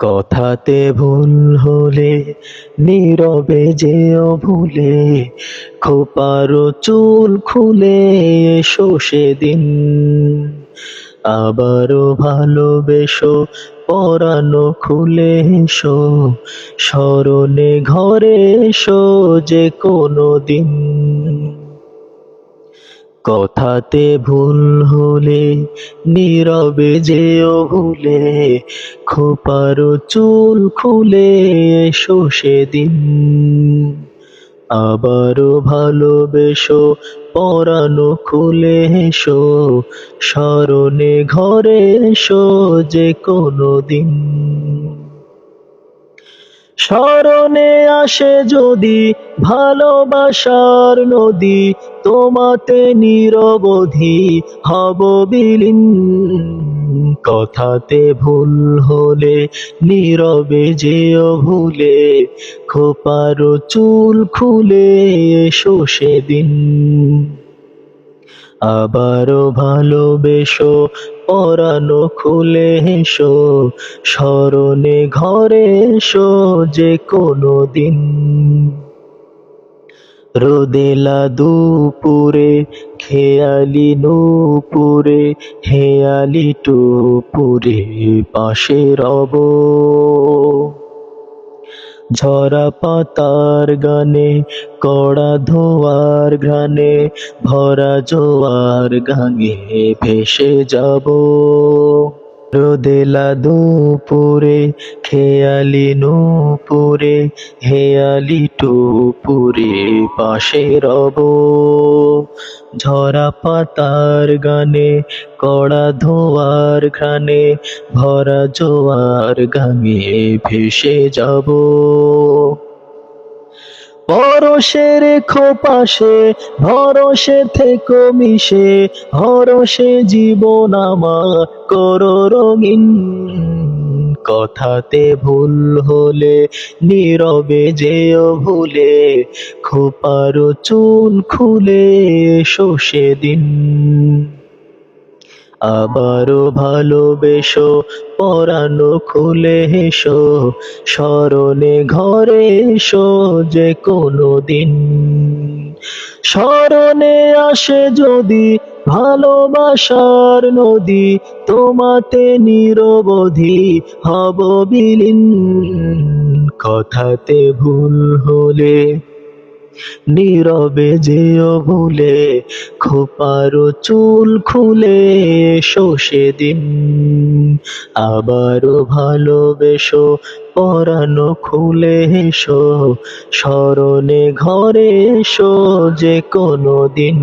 কথাতে ভুল হলে নীরবে যেও ভুলে, খোপারো চুল খুলে এসো সেদিন। আবারও ভালোবেসো পরানো খুলে এসো, স্মরণে ঘরে এসো যে কোনো দিন। কথাতে ভুল হলে নীরবে যেও ভুলে, খোপারো চুল খুলে এসো সেদিন। আবারও ভালোবেসো পরানো খুলে এসো, স্মরণে ঘরে এসো যে কোনো দিন। স্মরণে আসে যদি ভালোবাসার নদী, তোমাতে নিরবধি হব বিলীন। কথাতে ভুল হলে নীরবে যেও ভুলে, খোপারো চুল খুলে এসো সেদিন। আবারও ভালোবেসো পরানো খুলে এসো, স্মরণে ঘরে এসো যে কোনো দিন। রোদেলা দুপুরে খেয়ালি নূপুরে, হেয়ালি টুপুরে পাশে রব। ঝরা পাতার গানে কড়া ধোয়ার ঘ্রাণে, ভরা জোয়ার গাঙে ভেসে যাব। রোদেলা দুপুরে খেয়ালি নূপুরে, হেয়ালি টুপুরে পাশে রব। ঝরা পাতার গানে কড়া ধোয়ার ঘ্রাণে, ভরা জোয়ার গাঙে ভেসে যাব। পরশে রেখো পাশে, ভরসে থেকো মিশে, হরসে জীবন আমার করো রঙিন। কথাতে ভুল হলে নীরবে যেও ভুলে, খোপারো চুল খুলে এসো সেদিন। আবারও ভালোবেসো পরানো খুলে এসো, স্মরণে ঘরে এসো যে কোনো দিন। স্মরণে আসে যদি ভালোবাসার নদী, তোমাতে নিরবধি হব বিলীন। কথাতে ভুল হলে নীরবে যেও ভুলে, খোপারো চুল খুলে এসো সেদিন। আবারও ভালোবেসো পরানো খুলে এসো, স্মরণে ঘরে এসো যে কোনো দিন।